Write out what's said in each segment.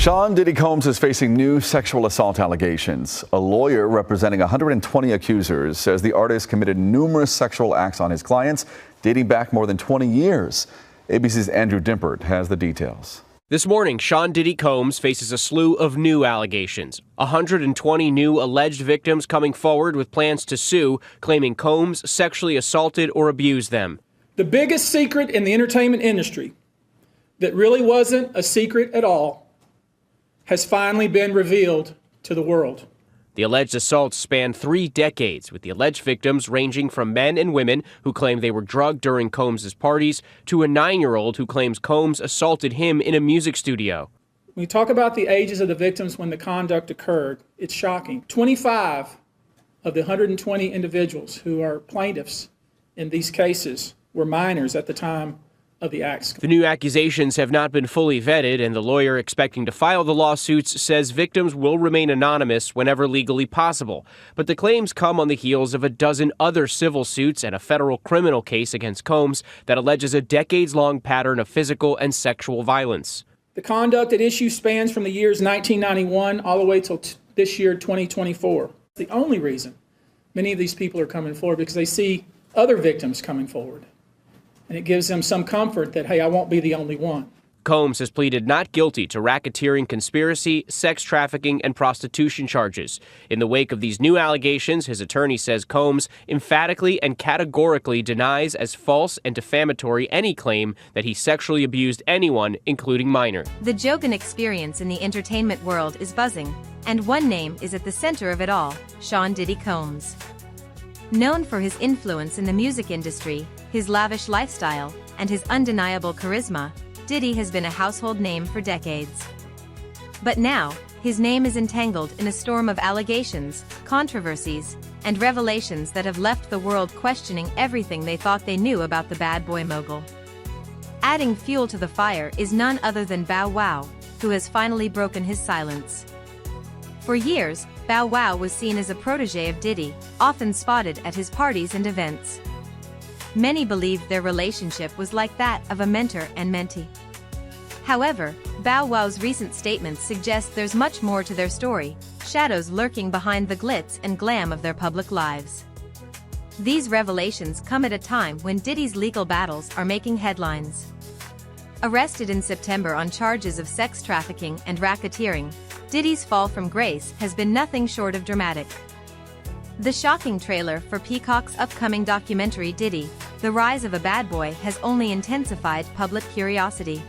Sean Diddy Combs is facing new sexual assault allegations. A lawyer representing 120 accusers says the artist committed numerous sexual acts on his clients, dating back more than 20 years. ABC's Andrew Dimpert has the details. This morning, Sean Diddy Combs faces a slew of new allegations. 120 new alleged victims coming forward with plans to sue, claiming Combs sexually assaulted or abused them. The biggest secret in the entertainment industry that really wasn't a secret at all has finally been revealed to the world. The alleged assaults span 3 decades, with the alleged victims ranging from men and women who claim they were drugged during Combs' parties to a 9-year-old who claims Combs assaulted him in a music studio. When we talk about the ages of the victims when the conduct occurred, it's shocking. 25 of the 120 individuals who are plaintiffs in these cases were minors at the time of the acts. The new accusations have not been fully vetted, and the lawyer expecting to file the lawsuits says victims will remain anonymous whenever legally possible. But the claims come on the heels of a dozen other civil suits and a federal criminal case against Combs that alleges a decades-long pattern of physical and sexual violence. The conduct at issue spans from the years 1991 all the way till this year, 2024. The only reason many of these people are coming forward because they see other victims coming forward. And it gives them some comfort that, hey, I won't be the only one. Combs has pleaded not guilty to racketeering, conspiracy, sex trafficking, and prostitution charges. In the wake of these new allegations, his attorney says Combs emphatically and categorically denies as false and defamatory any claim that he sexually abused anyone, including minors. The joke and experience in the entertainment world is buzzing, and one name is at the center of it all: Sean Diddy Combs. Known for his influence in the music industry, his lavish lifestyle, and his undeniable charisma, Diddy has been a household name for decades. But now, his name is entangled in a storm of allegations, controversies, and revelations that have left the world questioning everything they thought they knew about the bad boy mogul. Adding fuel to the fire is none other than Bow Wow, who has finally broken his silence. For years, Bow Wow was seen as a protege of Diddy, often spotted at his parties and events. Many believed their relationship was like that of a mentor and mentee. However, Bow Wow's recent statements suggest there's much more to their story, shadows lurking behind the glitz and glam of their public lives. These revelations come at a time when Diddy's legal battles are making headlines. Arrested in September on charges of sex trafficking and racketeering, Diddy's fall from grace has been nothing short of dramatic. The shocking trailer for Peacock's upcoming documentary Diddy, The Rise of a Bad Boy, has only intensified public curiosity.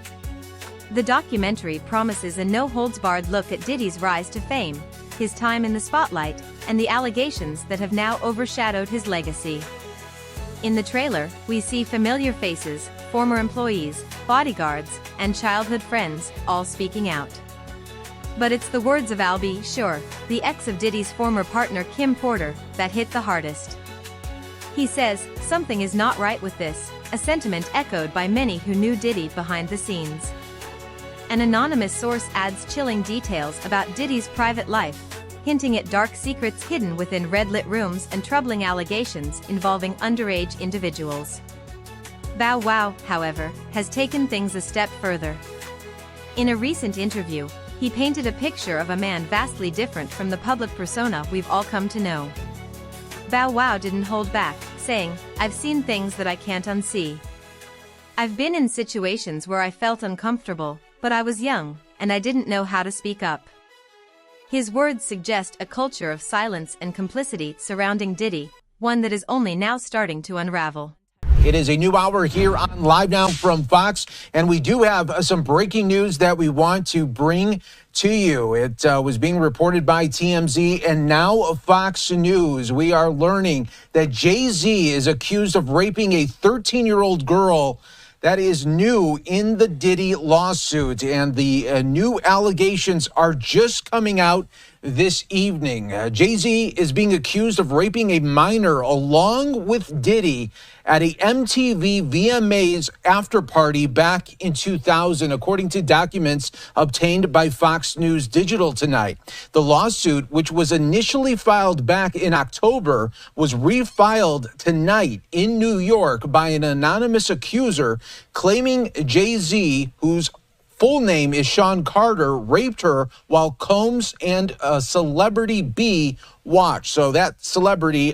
The documentary promises a no-holds-barred look at Diddy's rise to fame, his time in the spotlight, and the allegations that have now overshadowed his legacy. In the trailer, we see familiar faces, former employees, bodyguards, and childhood friends, all speaking out. But it's the words of Al B. Sure, the ex of Diddy's former partner Kim Porter, that hit the hardest. He says, "Something is not right with this," a sentiment echoed by many who knew Diddy behind the scenes. An anonymous source adds chilling details about Diddy's private life, hinting at dark secrets hidden within red-lit rooms and troubling allegations involving underage individuals. Bow Wow, however, has taken things a step further. In a recent interview, he painted a picture of a man vastly different from the public persona we've all come to know. Bow Wow didn't hold back, saying, "I've seen things that I can't unsee. I've been in situations where I felt uncomfortable, but I was young, and I didn't know how to speak up." His words suggest a culture of silence and complicity surrounding Diddy, one that is only now starting to unravel. It is a new hour here on Live Now from Fox, and we do have some breaking news that we want to bring to you. It was being reported by TMZ and now Fox News. We are learning that Jay-Z is accused of raping a 13-year-old girl. That is new in the Diddy lawsuit, and the new allegations are just coming out this evening. Jay-Z is being accused of raping a minor along with Diddy at a MTV VMAs after party back in 2000, according to documents obtained by Fox News Digital tonight. The lawsuit, which was initially filed back in October, was refiled tonight in New York by an anonymous accuser claiming Jay-Z, whose full name is Sean Carter, raped her while Combs and Celebrity B watched. So that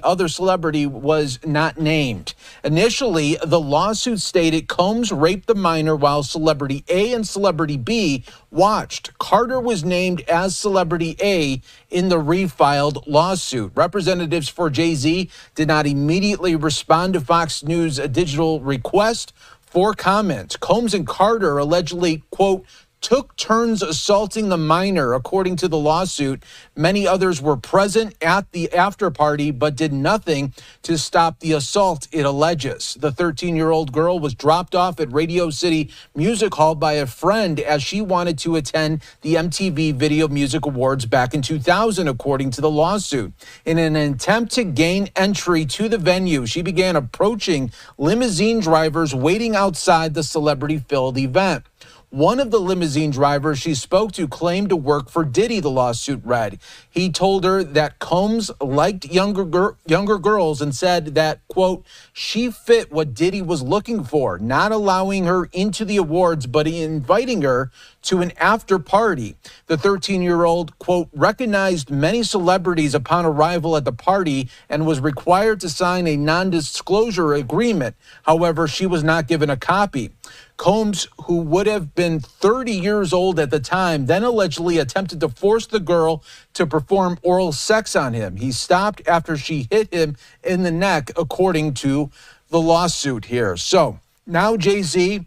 other celebrity was not named. Initially, the lawsuit stated Combs raped the minor while Celebrity A and Celebrity B watched. Carter was named as Celebrity A in the refiled lawsuit. Representatives for Jay-Z did not immediately respond to Fox News' digital request for comment. Combs and Carter allegedly, quote, took turns assaulting the minor, according to the lawsuit. Many others were present at the after party, but did nothing to stop the assault, it alleges. The 13-year-old girl was dropped off at Radio City Music Hall by a friend as she wanted to attend the MTV Video Music Awards back in 2000, according to the lawsuit. In an attempt to gain entry to the venue, she began approaching limousine drivers waiting outside the celebrity-filled event. One of the limousine drivers she spoke to claimed to work for Diddy, the lawsuit read. He told her that Combs liked younger girls and said that, quote, she fit what Diddy was looking for, not allowing her into the awards, but inviting her to an after party. The 13-year-old, quote, recognized many celebrities upon arrival at the party and was required to sign a non-disclosure agreement. However, she was not given a copy. Combs, who would have been 30 years old at the time, then allegedly attempted to force the girl to perform oral sex on him. He stopped after she hit him in the neck, according to the lawsuit here. So now Jay-Z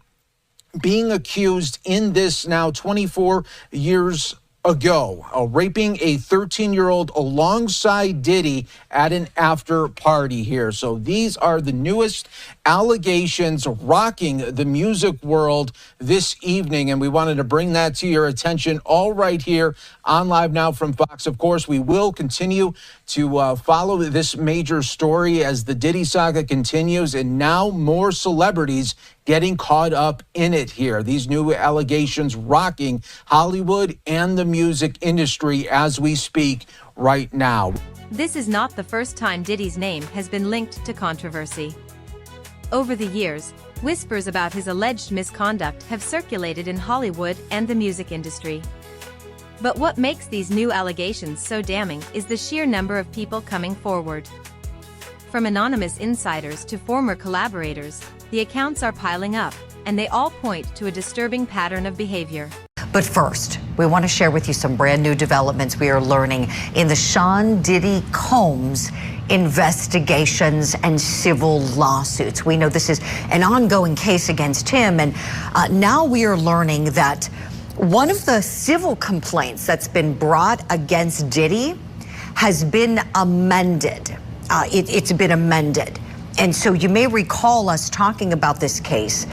being accused in this now 24 years ago, raping a 13-year-old alongside Diddy at an after party here. So these are the newest allegations rocking the music world this evening, and we wanted to bring that to your attention all right here on Live Now from Fox. Of course, we will continue to follow this major story as the Diddy saga continues, and now more celebrities getting caught up in it here. These new allegations rocking Hollywood and the music industry as we speak right now. This is not the first time Diddy's name has been linked to controversy. Over the years, whispers about his alleged misconduct have circulated in Hollywood and the music industry. But what makes these new allegations so damning is the sheer number of people coming forward. From anonymous insiders to former collaborators, the accounts are piling up, and they all point to a disturbing pattern of behavior. But first, we want to share with you some brand new developments we are learning in the Sean Diddy Combs investigations and civil lawsuits. We know this is an ongoing case against him, and now we are learning that one of the civil complaints that's been brought against Diddy has been amended. It's been amended. And so you may recall us talking about this case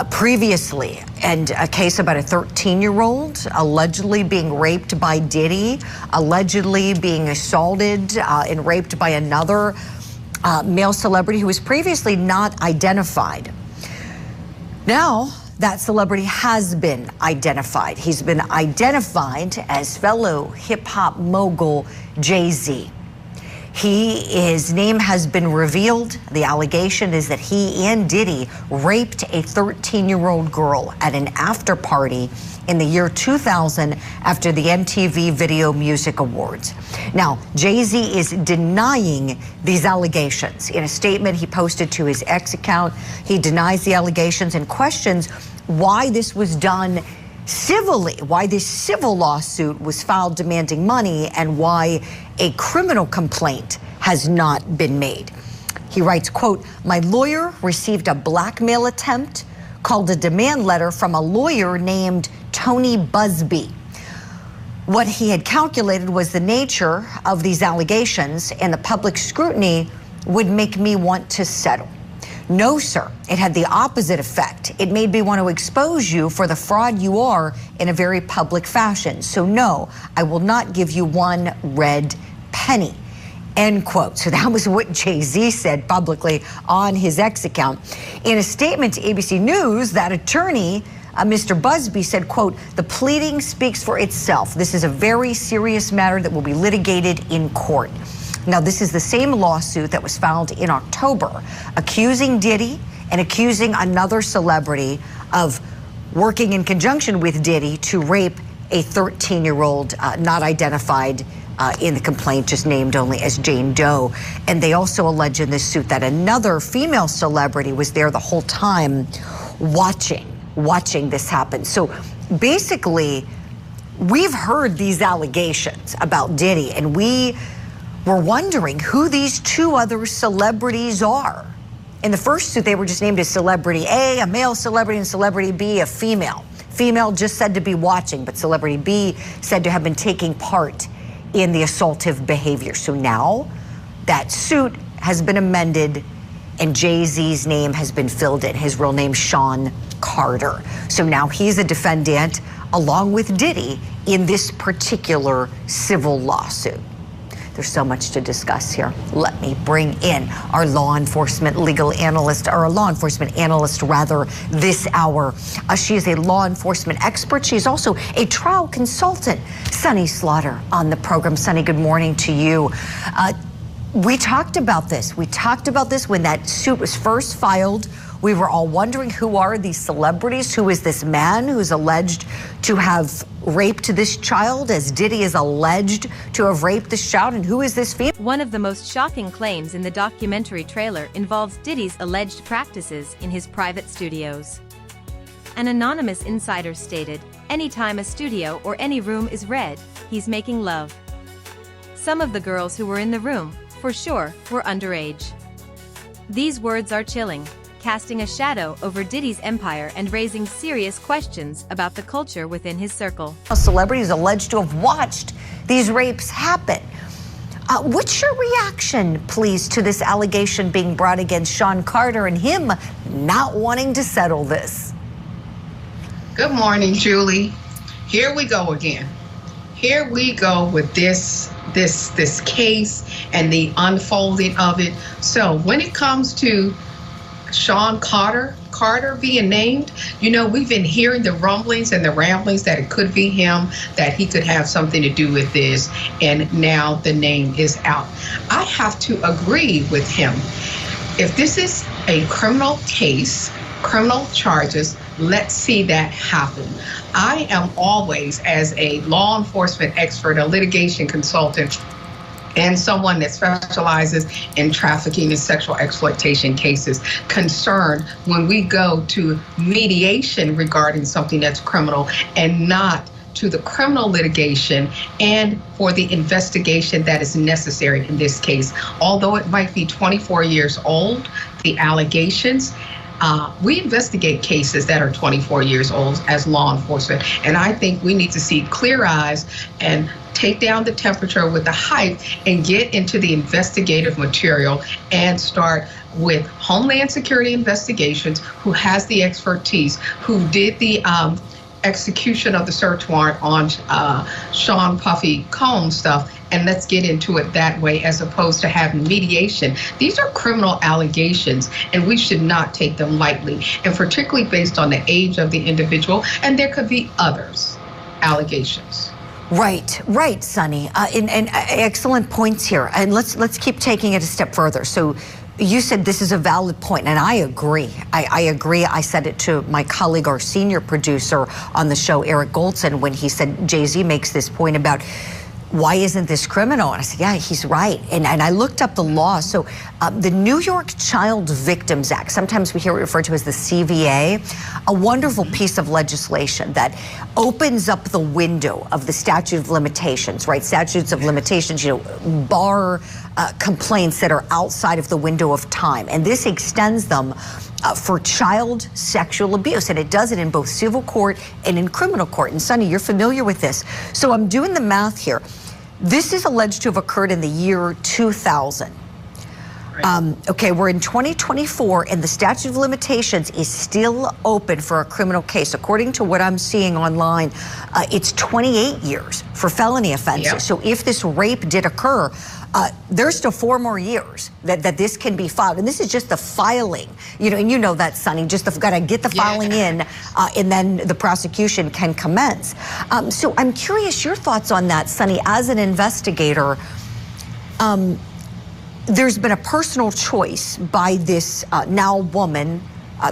previously, and a case about a 13-year-old allegedly being raped by Diddy, allegedly being assaulted and raped by another male celebrity who was previously not identified. Now, that celebrity has been identified. He's been identified as fellow hip-hop mogul Jay-Z. His name has been revealed. The allegation is that he and Diddy raped a 13-year-old girl at an after party in the year 2000 after the MTV Video Music Awards. Now, Jay-Z is denying these allegations. In a statement he posted to his X account, he denies the allegations and questions why this was done civilly, why this civil lawsuit was filed demanding money, and why a criminal complaint has not been made. He writes, quote, "My lawyer received a blackmail attempt called a demand letter from a lawyer named Tony Busby. What he had calculated was the nature of these allegations and the public scrutiny would make me want to settle. No, sir, it had the opposite effect. It made me want to expose you for the fraud you are in a very public fashion. So no, I will not give you one red penny," end quote. So that was what Jay-Z said publicly on his X account. In a statement to ABC News, that attorney, Mr. Busby, said, quote, "The pleading speaks for itself. This is a very serious matter that will be litigated in court." Now, this is the same lawsuit that was filed in October, accusing Diddy and accusing another celebrity of working in conjunction with Diddy to rape a 13-year-old not identified in the complaint, just named only as Jane Doe. And they also allege in this suit that another female celebrity was there the whole time watching this happen. So basically, we've heard these allegations about Diddy, and we were wondering who these two other celebrities are. In the first suit, they were just named as Celebrity A male celebrity, and Celebrity B, a female. Female just said to be watching, but Celebrity B said to have been taking part in the assaultive behavior. So now that suit has been amended and Jay-Z's name has been filled in. His real name, Sean Carter. So now he's a defendant along with Diddy in this particular civil lawsuit. There's so much to discuss here. Let me bring in our law enforcement analyst this hour. She is a law enforcement expert. She's also a trial consultant. Sunny Slaughter on the program. Sunny, good morning to you. We talked about this. When that suit was first filed. We were all wondering, who are these celebrities? Who is this man who's alleged to have raped this child, as Diddy is alleged to have raped this child? And who is this female? One of the most shocking claims in the documentary trailer involves Diddy's alleged practices in his private studios. An anonymous insider stated, "Anytime a studio or any room is red, he's making love." Some of the girls who were in the room, for sure, were underage. These words are chilling, casting a shadow over Diddy's empire and raising serious questions about the culture within his circle. Celebrities alleged to have watched these rapes happen. What's your reaction, please, to this allegation being brought against Sean Carter and him not wanting to settle this? Good morning, Julie. Here we go again. Here we go with this case and the unfolding of it. So when it comes to Sean Carter being named, we've been hearing the rumblings and the ramblings that it could be him, that he could have something to do with this, and now the name is out. I have to agree with him. If this is a criminal case, criminal charges, let's see that happen. I am always, as a law enforcement expert, a litigation consultant, and someone that specializes in trafficking and sexual exploitation cases, concerned when we go to mediation regarding something that's criminal and not to the criminal litigation and for the investigation that is necessary in this case. Although it might be 24 years old, the allegations, we investigate cases that are 24 years old as law enforcement, and I think we need to see clear eyes and take down the temperature with the hype and get into the investigative material and start with Homeland Security Investigations, who has the expertise, who did the execution of the search warrant on Sean Puffy Combs stuff, and let's get into it that way as opposed to having mediation. These are criminal allegations, and we should not take them lightly, and particularly based on the age of the individual, and there could be others allegations. Right, Sunny. And excellent points here. And let's keep taking it a step further. So you said this is a valid point, and I agree. I agree. I said it to my colleague, our senior producer on the show, Eric Goldson, when he said Jay-Z makes this point about why isn't this criminal? And I said, yeah, he's right. And I looked up the law. So the New York Child Victims Act, sometimes we hear it referred to as the CVA, a wonderful piece of legislation that opens up the window of the statute of limitations, right? Statutes of limitations, bar complaints that are outside of the window of time. And this extends them for child sexual abuse. And it does it in both civil court and in criminal court. And Sunny, you're familiar with this. So I'm doing the math here. This is alleged to have occurred in the year 2000. Okay, we're in 2024, and the statute of limitations is still open for a criminal case. According to what I'm seeing online, it's 28 years for felony offenses. Yep. So if this rape did occur, there's still 4 more years that this can be filed. And this is just the filing, and you know that, Sunny, just got to get the filing in, and then the prosecution can commence. So I'm curious your thoughts on that, Sunny, as an investigator. There's been a personal choice by this now woman,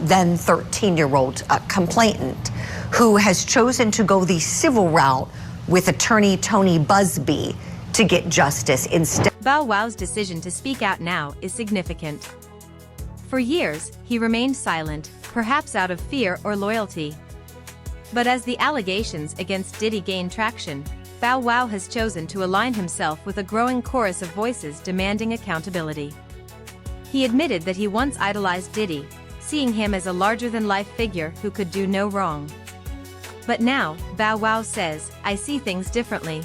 then 13-year-old complainant, who has chosen to go the civil route with attorney Tony Busby to get justice instead. Bow Wow's decision to speak out now is significant. For years, he remained silent, perhaps out of fear or loyalty. But as the allegations against Diddy gain traction, Bow Wow has chosen to align himself with a growing chorus of voices demanding accountability. He admitted that he once idolized Diddy, seeing him as a larger-than-life figure who could do no wrong. But now, Bow Wow says, "I see things differently."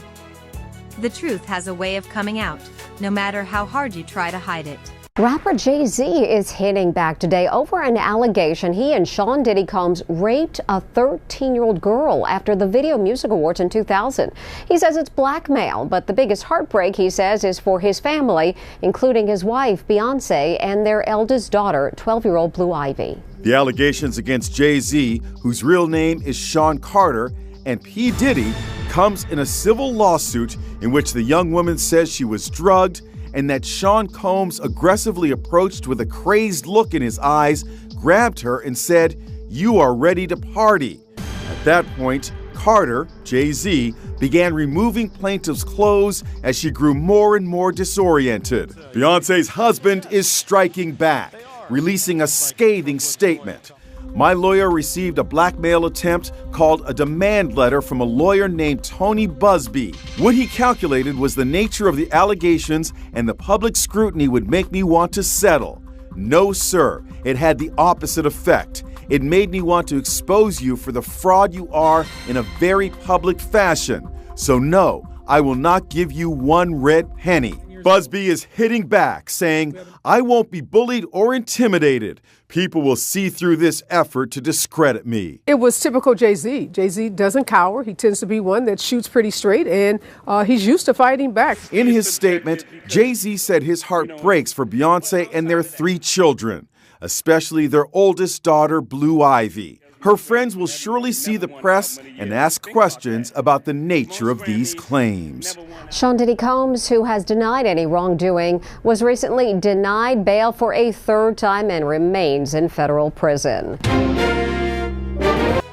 The truth has a way of coming out, no matter how hard you try to hide it. Rapper Jay-Z is hitting back today over an allegation he and Sean Diddy Combs raped a 13-year-old girl after the Video Music Awards in 2000. He says it's blackmail, but the biggest heartbreak, he says, is for his family, including his wife, Beyonce, and their eldest daughter, 12-year-old Blue Ivy. The allegations against Jay-Z, whose real name is Sean Carter, and P. Diddy, comes in a civil lawsuit in which the young woman says she was drugged and that Sean Combs aggressively approached with a crazed look in his eyes, grabbed her and said, "You are ready to party." At that point, Carter, Jay-Z, began removing plaintiff's clothes as she grew more and more disoriented. Beyonce's husband is striking back, releasing a scathing statement. "My lawyer received a blackmail attempt called a demand letter from a lawyer named Tony Busby. What he calculated was the nature of the allegations and the public scrutiny would make me want to settle. No, sir, it had the opposite effect. It made me want to expose you for the fraud you are in a very public fashion. So no, I will not give you one red penny." Busby is hitting back, saying, "I won't be bullied or intimidated. People will see through this effort to discredit me." It was typical Jay-Z. Jay-Z doesn't cower. He tends to be one that shoots pretty straight, and he's used to fighting back. In his statement, Jay-Z said his heart breaks for Beyonce and their 3 children, especially their oldest daughter, Blue Ivy. Her friends will surely see the press and ask questions about the nature of these claims. Sean Diddy Combs, who has denied any wrongdoing, was recently denied bail for a 3rd time and remains in federal prison.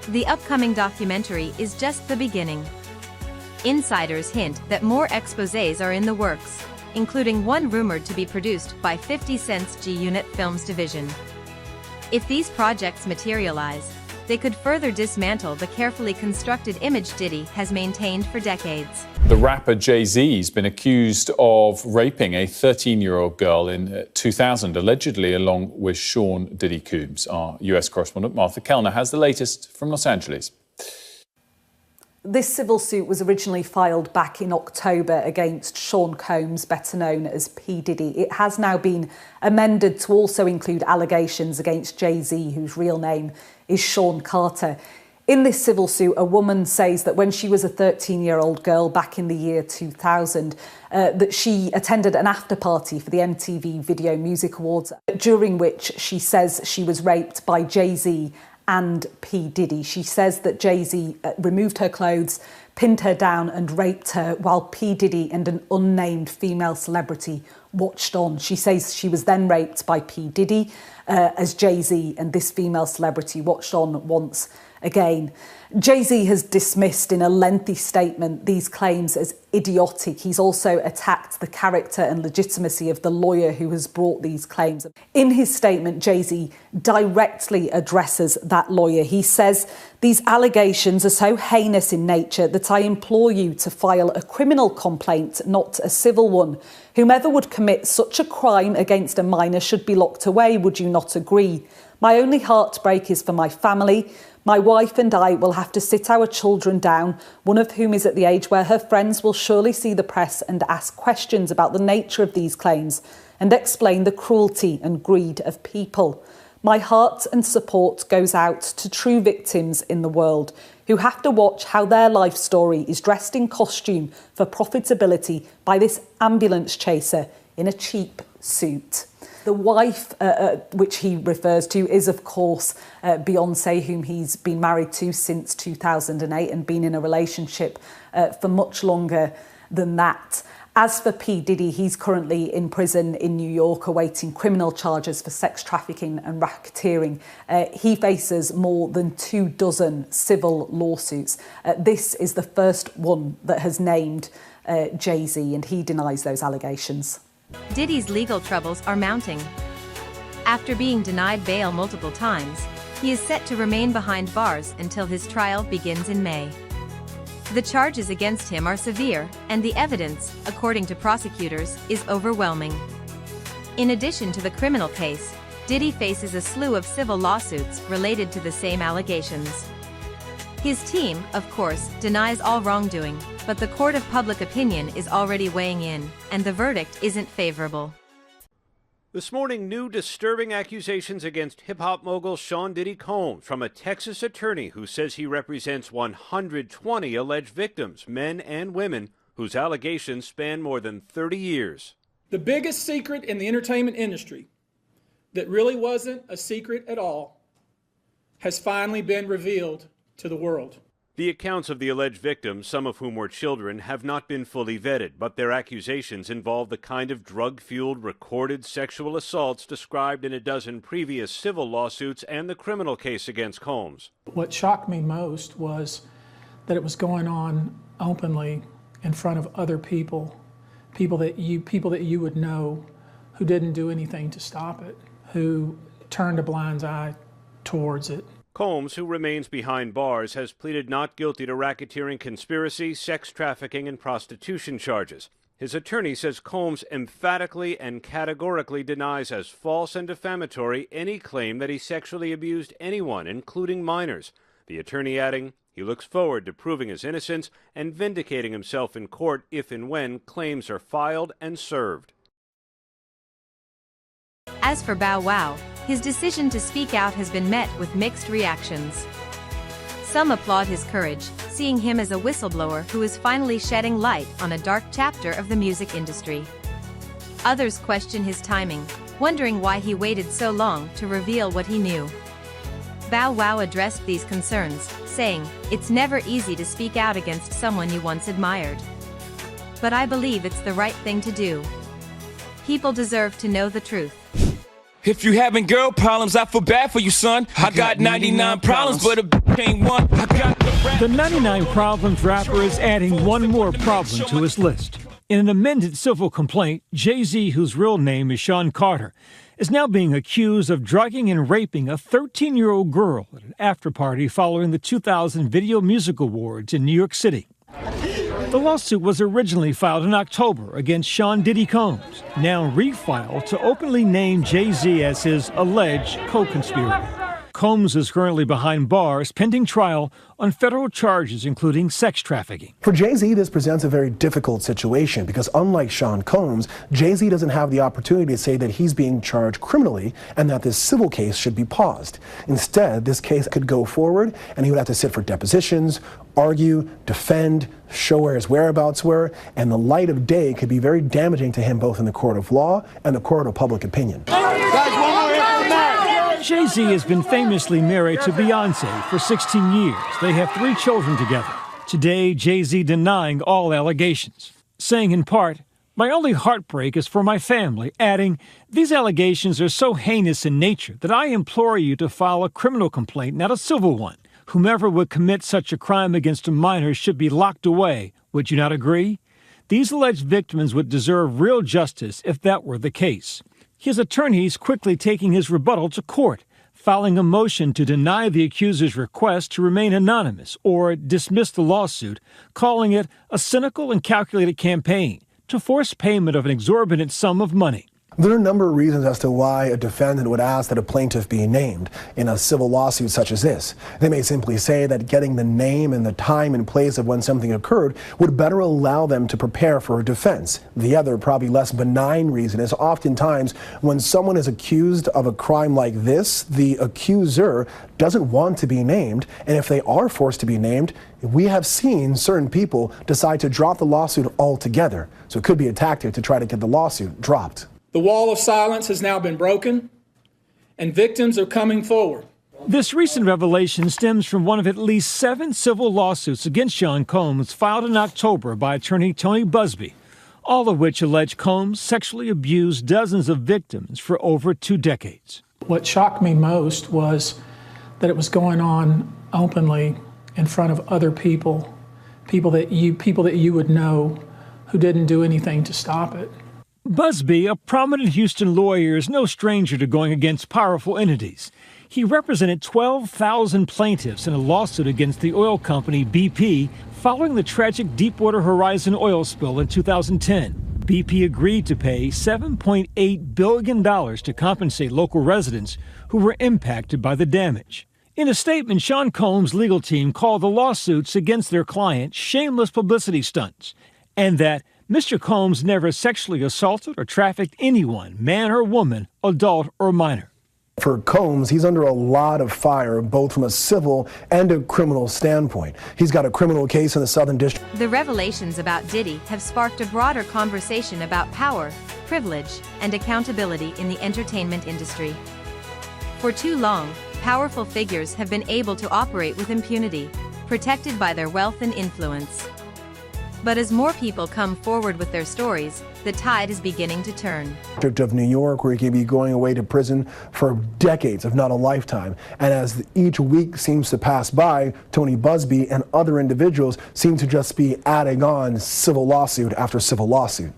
The upcoming documentary is just the beginning. Insiders hint that more exposés are in the works, including one rumored to be produced by 50 Cent's G-Unit Films division. If these projects materialize, they could further dismantle the carefully constructed image Diddy has maintained for decades. The rapper Jay-Z has been accused of raping a 13-year-old girl in 2000, allegedly along with Sean Diddy Combs. Our US correspondent Martha Kellner has the latest from Los Angeles. This civil suit was originally filed back in October against Sean Combs, better known as P. Diddy. It has now been amended to also include allegations against Jay-Z, whose real name is Sean Carter. In this civil suit, a woman says that when she was a 13-year-old girl back in the year 2000, that she attended an after party for the MTV Video Music Awards, during which she says she was raped by Jay-Z and P. Diddy. She says that Jay-Z removed her clothes, pinned her down and raped her while P. Diddy and an unnamed female celebrity watched on. She says she was then raped by P. Diddy as Jay-Z and this female celebrity watched on once again. Jay-Z has dismissed in a lengthy statement these claims as idiotic. He's also attacked the character and legitimacy of the lawyer who has brought these claims. In his statement, Jay-Z directly addresses that lawyer. He says, "These allegations are so heinous in nature that I implore you to file a criminal complaint, not a civil one. Whomever would commit such a crime against a minor should be locked away. Would you not agree? My only heartbreak is for my family. My wife and I will have to sit our children down, one of whom is at the age where her friends will surely see the press and ask questions about the nature of these claims and explain the cruelty and greed of people. My heart and support goes out to true victims in the world who have to watch how their life story is dressed in costume for profitability by this ambulance chaser in a cheap suit." The wife, which he refers to, is, of course, Beyonce, whom he's been married to since 2008 and been in a relationship for much longer than that. As for P. Diddy, he's currently in prison in New York awaiting criminal charges for sex trafficking and racketeering. He faces more than 24 civil lawsuits. This is the first one that has named Jay-Z, and he denies those allegations. Diddy's legal troubles are mounting. After being denied bail multiple times, he is set to remain behind bars until his trial begins in May. The charges against him are severe, and the evidence, according to prosecutors, is overwhelming. In addition to the criminal case, Diddy faces a slew of civil lawsuits related to the same allegations. His team, of course, denies all wrongdoing, but the court of public opinion is already weighing in, and the verdict isn't favorable. This morning, new disturbing accusations against hip-hop mogul Sean Diddy Combs from a Texas attorney who says he represents 120 alleged victims, men and women, whose allegations span more than 30 years. The biggest secret in the entertainment industry that really wasn't a secret at all has finally been revealed to the world. The accounts of the alleged victims, some of whom were children, have not been fully vetted, but their accusations involve the kind of drug-fueled recorded sexual assaults described in a dozen previous civil lawsuits and the criminal case against Combs. What shocked me most was that it was going on openly in front of other people that you would know, who didn't do anything to stop it, who turned a blind eye towards it. Combs, who remains behind bars, has pleaded not guilty to racketeering conspiracy, sex trafficking, and prostitution charges. His attorney says Combs emphatically and categorically denies as false and defamatory any claim that he sexually abused anyone, including minors. The attorney adding he looks forward to proving his innocence and vindicating himself in court if and when claims are filed and served. As for Bow Wow, his decision to speak out has been met with mixed reactions. Some applaud his courage, seeing him as a whistleblower who is finally shedding light on a dark chapter of the music industry. Others question his timing, wondering why he waited so long to reveal what he knew. Bow Wow addressed these concerns, saying, "It's never easy to speak out against someone you once admired. But I believe it's the right thing to do. People deserve to know the truth." If you having girl problems, I feel bad for you, son. I got 99 problems, but a bitch ain't one. I got the 99 Problems rapper is adding one more problem to his list. In an amended civil complaint, Jay-Z, whose real name is Sean Carter, is now being accused of drugging and raping a 13-year-old girl at an after-party following the 2000 Video Music Awards in New York City. The lawsuit was originally filed in October against Sean Diddy Combs, now refiled to openly name Jay-Z as his alleged co-conspirator. Combs is currently behind bars pending trial on federal charges including sex trafficking. For Jay-Z, this presents a very difficult situation because unlike Sean Combs, Jay-Z doesn't have the opportunity to say that he's being charged criminally and that this civil case should be paused. Instead, this case could go forward and he would have to sit for depositions, argue, defend, show where his whereabouts were, and the light of day could be very damaging to him both in the court of law and the court of public opinion. Jay-Z has been famously married to Beyonce for 16 years. They have 3 children together. Today, Jay-Z denying all allegations, saying in part, "My only heartbreak is for my family," adding, "These allegations are so heinous in nature that I implore you to file a criminal complaint, not a civil one. Whomever would commit such a crime against a minor should be locked away. Would you not agree? These alleged victims would deserve real justice if that were the case." His attorneys quickly taking his rebuttal to court, filing a motion to deny the accuser's request to remain anonymous or dismiss the lawsuit, calling it a cynical and calculated campaign to force payment of an exorbitant sum of money. There are a number of reasons as to why a defendant would ask that a plaintiff be named in a civil lawsuit such as this. They may simply say that getting the name and the time and place of when something occurred would better allow them to prepare for a defense. The other, probably less benign reason is oftentimes when someone is accused of a crime like this, the accuser doesn't want to be named, and if they are forced to be named, we have seen certain people decide to drop the lawsuit altogether. So it could be a tactic to try to get the lawsuit dropped. The wall of silence has now been broken, and victims are coming forward. This recent revelation stems from one of at least 7 civil lawsuits against Sean Combs filed in October by attorney Tony Busby, all of which allege Combs sexually abused dozens of victims for over 2 decades. What shocked me most was that it was going on openly in front of other people that you would know who didn't do anything to stop it. Busby, a prominent Houston lawyer, is no stranger to going against powerful entities. He represented 12,000 plaintiffs in a lawsuit against the oil company BP following the tragic Deepwater Horizon oil spill in 2010. BP agreed to pay $7.8 billion to compensate local residents who were impacted by the damage. In a statement, Sean Combs' legal team called the lawsuits against their client shameless publicity stunts, and that Mr. Combs never sexually assaulted or trafficked anyone, man or woman, adult or minor. For Combs, he's under a lot of fire, both from a civil and a criminal standpoint. He's got a criminal case in the Southern District. The revelations about Diddy have sparked a broader conversation about power, privilege, and accountability in the entertainment industry. For too long, powerful figures have been able to operate with impunity, protected by their wealth and influence. But as more people come forward with their stories, the tide is beginning to turn. District of New York, where he could be going away to prison for decades, if not a lifetime. And as each week seems to pass by, Tony Busby and other individuals seem to just be adding on civil lawsuit after civil lawsuit.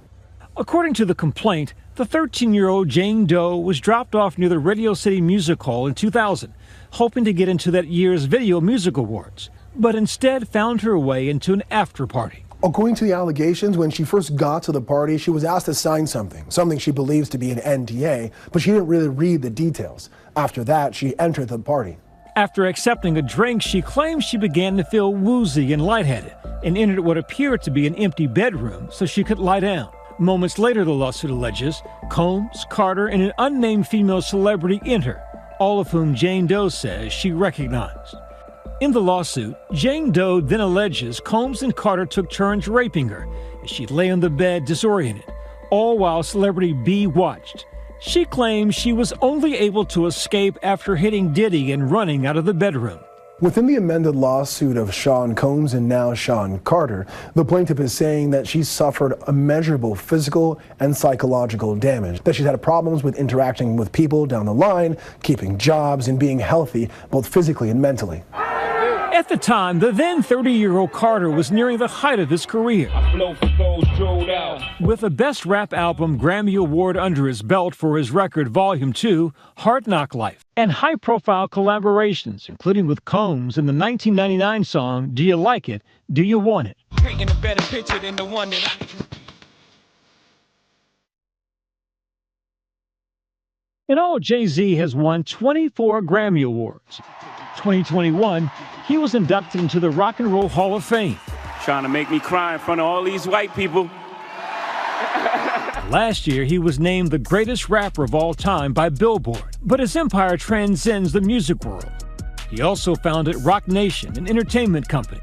According to the complaint, the 13-year-old Jane Doe was dropped off near the Radio City Music Hall in 2000, hoping to get into that year's Video Music Awards, but instead found her way into an after-party. According to the allegations, when she first got to the party, she was asked to sign something she believes to be an NDA, but she didn't really read the details. After that, she entered the party. After accepting a drink, she claims she began to feel woozy and lightheaded and entered what appeared to be an empty bedroom so she could lie down. Moments later, the lawsuit alleges, Combs, Carter, and an unnamed female celebrity enter, all of whom Jane Doe says she recognized. In the lawsuit, Jane Doe then alleges Combs and Carter took turns raping her as she lay on the bed disoriented, all while celebrity B watched. She claims she was only able to escape after hitting Diddy and running out of the bedroom. Within the amended lawsuit of Sean Combs and now Sean Carter, the plaintiff is saying that she suffered immeasurable physical and psychological damage, that she's had problems with interacting with people down the line, keeping jobs, and being healthy, both physically and mentally. At the time, the then 30-year-old Carter was nearing the height of his career. With a Best Rap Album Grammy Award under his belt for his record Volume 2, Hard Knock Life, and high-profile collaborations, including with Combs in the 1999 song Do You Like It, Do You Want It? Creating a better picture than the one that In all, Jay-Z has won 24 Grammy Awards. 2021, he was inducted into the Rock and Roll Hall of Fame. Trying to make me cry in front of all these white people. Last year, he was named the greatest rapper of all time by Billboard, but his empire transcends the music world. He also founded Rock Nation, an entertainment company,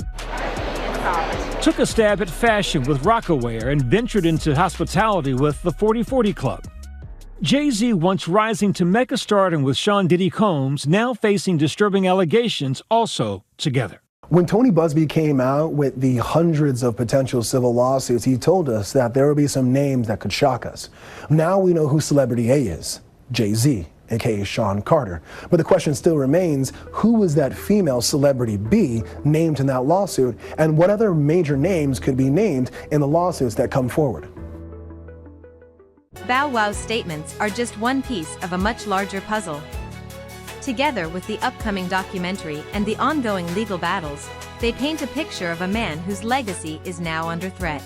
took a stab at fashion with Rockaware, and ventured into hospitality with the 40/40 Club. Jay-Z, once rising to megastardom with Sean Diddy Combs, now facing disturbing allegations, also together. When Tony Busby came out with the hundreds of potential civil lawsuits, he told us that there would be some names that could shock us. Now we know who Celebrity A is, Jay-Z, aka Sean Carter. But the question still remains, who was that female Celebrity B named in that lawsuit, and what other major names could be named in the lawsuits that come forward? Bow Wow's statements are just one piece of a much larger puzzle. Together with the upcoming documentary and the ongoing legal battles, they paint a picture of a man whose legacy is now under threat.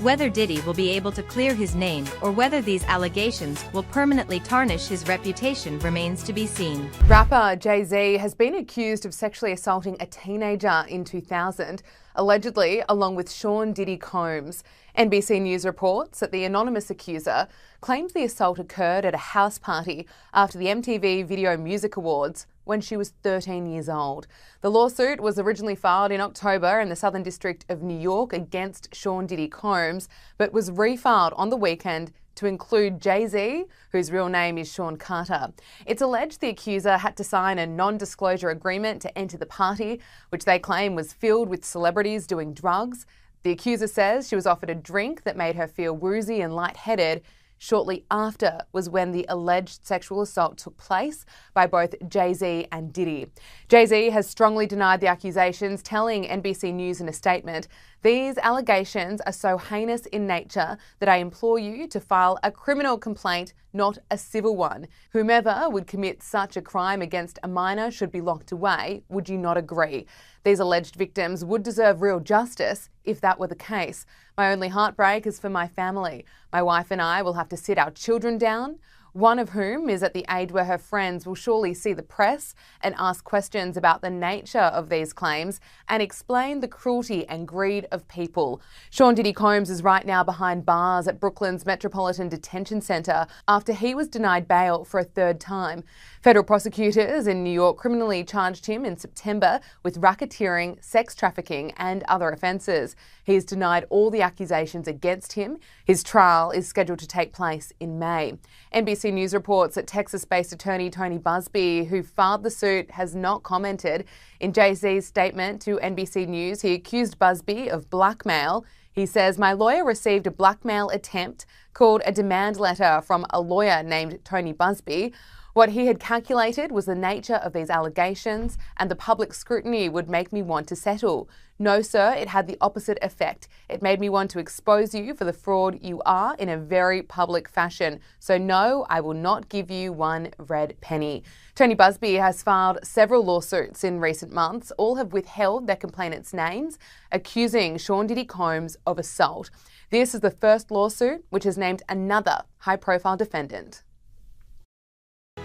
Whether Diddy will be able to clear his name or whether these allegations will permanently tarnish his reputation remains to be seen. Rapper Jay-Z has been accused of sexually assaulting a teenager in 2000, allegedly along with Sean Diddy Combs. NBC News reports that the anonymous accuser claims the assault occurred at a house party after the MTV Video Music Awards when she was 13 years old. The lawsuit was originally filed in October in the Southern District of New York against Sean Diddy Combs, but was refiled on the weekend to include Jay-Z, whose real name is Sean Carter. It's alleged the accuser had to sign a non-disclosure agreement to enter the party, which they claim was filled with celebrities doing drugs. The accuser says she was offered a drink that made her feel woozy and lightheaded. Shortly after was when the alleged sexual assault took place by both Jay-Z and Diddy. Jay-Z has strongly denied the accusations, telling NBC News in a statement, "These allegations are so heinous in nature that I implore you to file a criminal complaint, not a civil one. Whomever would commit such a crime against a minor should be locked away. Would you not agree? These alleged victims would deserve real justice if that were the case. My only heartbreak is for my family. My wife and I will have to sit our children down, one of whom is at the age where her friends will surely see the press and ask questions about the nature of these claims and explain the cruelty and greed of people." Sean Diddy Combs is right now behind bars at Brooklyn's Metropolitan Detention Center after he was denied bail for a third time. Federal prosecutors in New York criminally charged him in September with racketeering, sex trafficking and other offences. He has denied all the accusations against him. His trial is scheduled to take place in May. NBC News reports that Texas-based attorney Tony Busby, who filed the suit, has not commented. In Jay-Z's statement to NBC News, he accused Busby of blackmail. He says, "My lawyer received a blackmail attempt called a demand letter from a lawyer named Tony Busby. What he had calculated was the nature of these allegations and the public scrutiny would make me want to settle. No, sir, it had the opposite effect. It made me want to expose you for the fraud you are in a very public fashion. So no, I will not give you one red penny." Tony Busby has filed several lawsuits in recent months. All have withheld their complainants' names, accusing Sean Diddy Combs of assault. This is the first lawsuit which has named another high-profile defendant.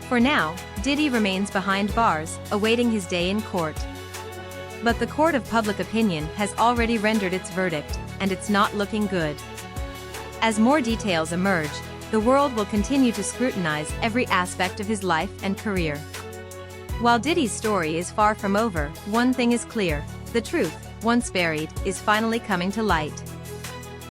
For now, Diddy remains behind bars, awaiting his day in court. But the court of public opinion has already rendered its verdict, and it's not looking good. As more details emerge, the world will continue to scrutinize every aspect of his life and career. While Diddy's story is far from over, one thing is clear: the truth, once buried, is finally coming to light.